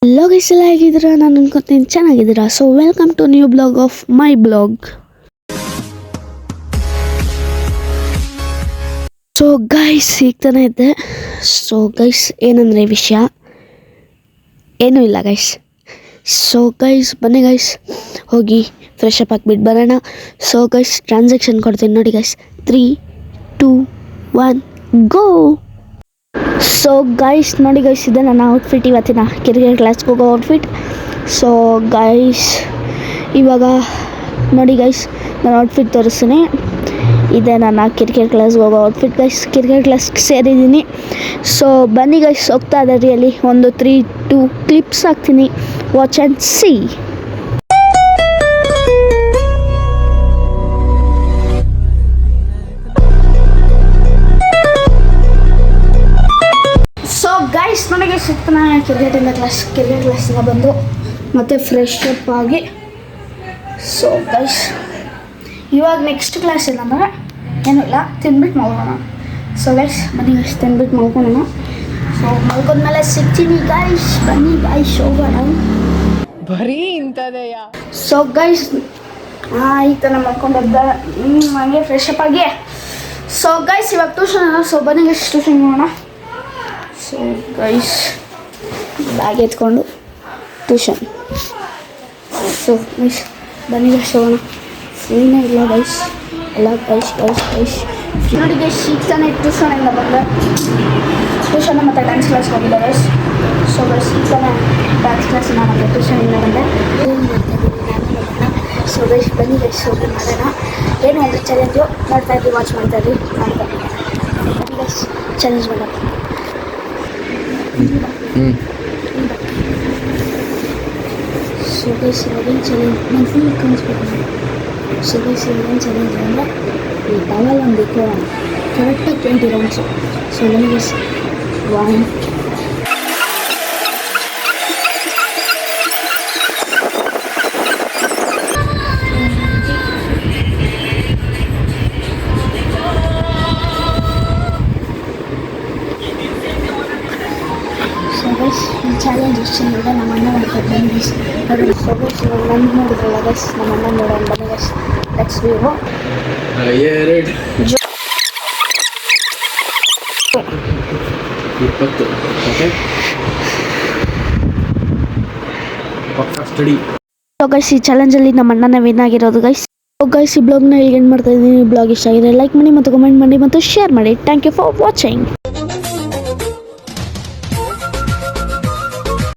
Hello guys, ಎಲ್ಲ ಹೇಗಿದ್ದೀರಾ? ನಾನು ಅನ್ಕೊತೀನಿ ಚೆನ್ನಾಗಿದ್ದೀರಾ. So welcome to new blog of my blog. So guys, ಈಗ ತಾನೇ ಇದ್ದೆ. ಸೊ ಗೈಸ್, ಏನಂದರೆ ವಿಷಯ ಏನೂ ಇಲ್ಲ ಗೈಸ್. ಸೊ ಗೈಸ್, ಬನ್ನಿ ಗೈಸ್, ಹೋಗಿ ಫ್ರೆಶ್ ಅಪ್ ಆಗಿಬಿಟ್ಟು ಬರೋಣ. ಸೊ ಗೈಸ್, ಟ್ರಾನ್ಸಾಕ್ಷನ್ ಕೊಡ್ತೀನಿ ನೋಡಿ ಗೈಸ್. 3, 2, 1 ಗೋ. ಸೊ ಗೈಸ್, ನೋಡಿ ಗೈಸ್, ಇದೆ ನನ್ನ ಔಟ್ಫಿಟ್, ಇವತ್ತಿನ ಕ್ರಿಕೆಟ್ ಕ್ಲಾಸ್ಗೆ ಹೋಗೋ ಔಟ್ಫಿಟ್. ಸೊ ಗೈಸ್, ಇವಾಗ ನೋಡಿ ಗೈಸ್, ನಾನು ಔಟ್ಫಿಟ್ ತೋರಿಸ್ತೀನಿ. ಇದೆ ನನ್ನ ಕ್ರಿಕೆಟ್ ಕ್ಲಾಸ್ಗೆ ಹೋಗೋ ಔಟ್ಫಿಟ್ ಗೈಸ್. ಕ್ರಿಕೆಟ್ ಕ್ಲಾಸ್ಗೆ ಸೇರಿದ್ದೀನಿ. ಸೊ ಬನ್ನಿ ಗೈಸ್, ಹೋಗ್ತಾ ಇದ್ದಾರೆ. ಒಂದು 3, 2 ಕ್ಲಿಪ್ಸ್ ಹಾಕ್ತೀನಿ. Watch and C. So guys, ನನಗೆ ಸಿಗ್ತಾನೆ ಕ್ರಿಕೆಟ್ ಕ್ಲಾಸಿಂದ ಬಂದು ಮತ್ತೆ ಫ್ರೆಶ್ ಅಪ್ ಆಗಿ. ಸೊ ಗೈಸ್, ಇವಾಗ ನೆಕ್ಸ್ಟ್ ಕ್ಲಾಸ್ ಏನಂದರೆ ಏನೂ ಇಲ್ಲ, ತಿಂದ್ಬಿಟ್ಟು ಮಲ್ಗೋಣ. ಸೊ ಗೈಸ್, ಬನ್ನಿ ಗೈಸ್, ತಿಂದ್ಬಿಟ್ಟು ಮಲ್ಕೊಳ್ಳೋಣ. ಸೊ ಮಲ್ಕೊಂಡ್ಮೇಲೆ ಸಿಗ್ತೀನಿ ಗೈಸ್. ಬನ್ನಿ ಗೈಸ್, ಹೋಗೋಣ. ಬರೀ ಇಂಥದೆಯ. ಸೊ ಗೈಸ್, ಈ ಥರ ಮಲ್ಕೊಂಡದ್ದ ಹಂಗೆ ಫ್ರೆಶ್ ಅಪ್ ಆಗಿ. ಸೊ ಗೈಸ್, ಇವಾಗ ಟ್ಯೂಷನ್ ಅಲ್ಲ. ಸೊ ಬನ್ನಿ ಗೈಸ್, ಟ್ಯೂಷನ್ ಮಾಡೋಣ. ಸೊ ಗೈಸ್, ಬ್ಯಾಗ್ ಎತ್ಕೊಂಡು ಟ್ಯೂಷನ್. ಸೊ ಗೈಸ್, ಬನ್ನಿ ಗೈಸ್, ಹೋಗೋಣ. ಫ್ರೀನೇ ಇಲ್ಲ ಗೈಸ್, ಎಲ್ಲ ಗೈಸ್ ನೋಡಿ ಗೈಸ್, ಈಗ ತಾನೇ ಟ್ಯೂಷನಿಂದ ಬಂದೆ. ಟ್ಯೂಷನ್ ಮತ್ತು ಡ್ಯಾನ್ಸ್ ಕ್ಲಾಸ್ಗೆ ಹೋಗಿದ್ದೆ ಗೈಸ್. ಸೊ ಗೈಸ್, ಈಗ ತಾನೇ ಡ್ಯಾನ್ಸ್ ಕ್ಲಾಸಿನ ಮತ್ತು ಟ್ಯೂಷನಿಂದ ಬಂದೆ. ಸೊ ಗೈಸ್, ಬನ್ನಿ ಗೈಸ್, ಹೋಗಿ ಮಾಡೋಣ. ಏನು ಒಂದು ಚಾಲೆಂಜು ಮಾಡ್ತಾಯಿದ್ವಿ, ವಾಚ್ ಮಾಡ್ತಾಯಿದ್ವಿ. ಬನ್ನಿ ಗೈಸ್, ಚಾಲೆಂಜ್ ಮಾಡೋಣ. ಸೊ ಗೈಸ್, ಇವಾಗೇನು ಚಾಲೆಂಜ್ ನಾನು ಫುಲ್ ಕಾಣಿಸ್ಬೇಕು. ಸೊ ಗೈಸ್, ಇವಾಗೇನು ಚಾಲೆಂಜ್ ಅಂದರೆ ಈ ಟವಲ್ ಒಂದು ಇಟ್ಕೊಳ್ಳೋಣ. ಕರೆಕ್ಟಾಗಿ 20 ರೌಂಡ್ಸು. ಸೊ ನನಗೆ 1. ಸೊ ಗೈಸ್, ಈ ಚಾಲೆಂಜ್ ಎಷ್ಟು ಚೆನ್ನಾಗಿದೆ. ನಮ್ಮ ಅಣ್ಣ ಮಾಡ್ತಾರೆ ಬನ್ನಿ ಗೈಸ್. ಸೊ ಗೈಸ್, ಇವಾಗ ನನ್ನ ನೋಡಿದ್ರಲ್ಲ ಗೈಸ್, ನಮ್ಮ ಅಣ್ಣ ನೋಡೋಣ ಬನ್ನಿ ಗೈಸ್. Let's Vivo 20. ಓಕೆ, ಪಕ್ಕಾ ಸ್ಟಡಿ. ಸೊ ಗೈಸ್, ಈ ಚಾಲೆಂಜಲ್ಲಿ ನಮ್ಮ ಅಣ್ಣನ ವಿನ್ ಆಗಿರೋದು ಗೈಸ್. ಸೊ ಗೈಸ್, ಈ ಬ್ಲಾಗ್ನ ಇಲ್ಲಿ ಎಂಡ್ ಮಾಡ್ತಾ ಇದ್ದೀನಿ. ಈ ಬ್ಲಾಗ್ ಇಷ್ಟ ಆಗಿದೆ ಲೈಕ್ ಮಾಡಿ ಮತ್ತು ಕಮೆಂಟ್ ಮಾಡಿ ಮತ್ತು ಶೇರ್ ಮಾಡಿ. Thank you for watching.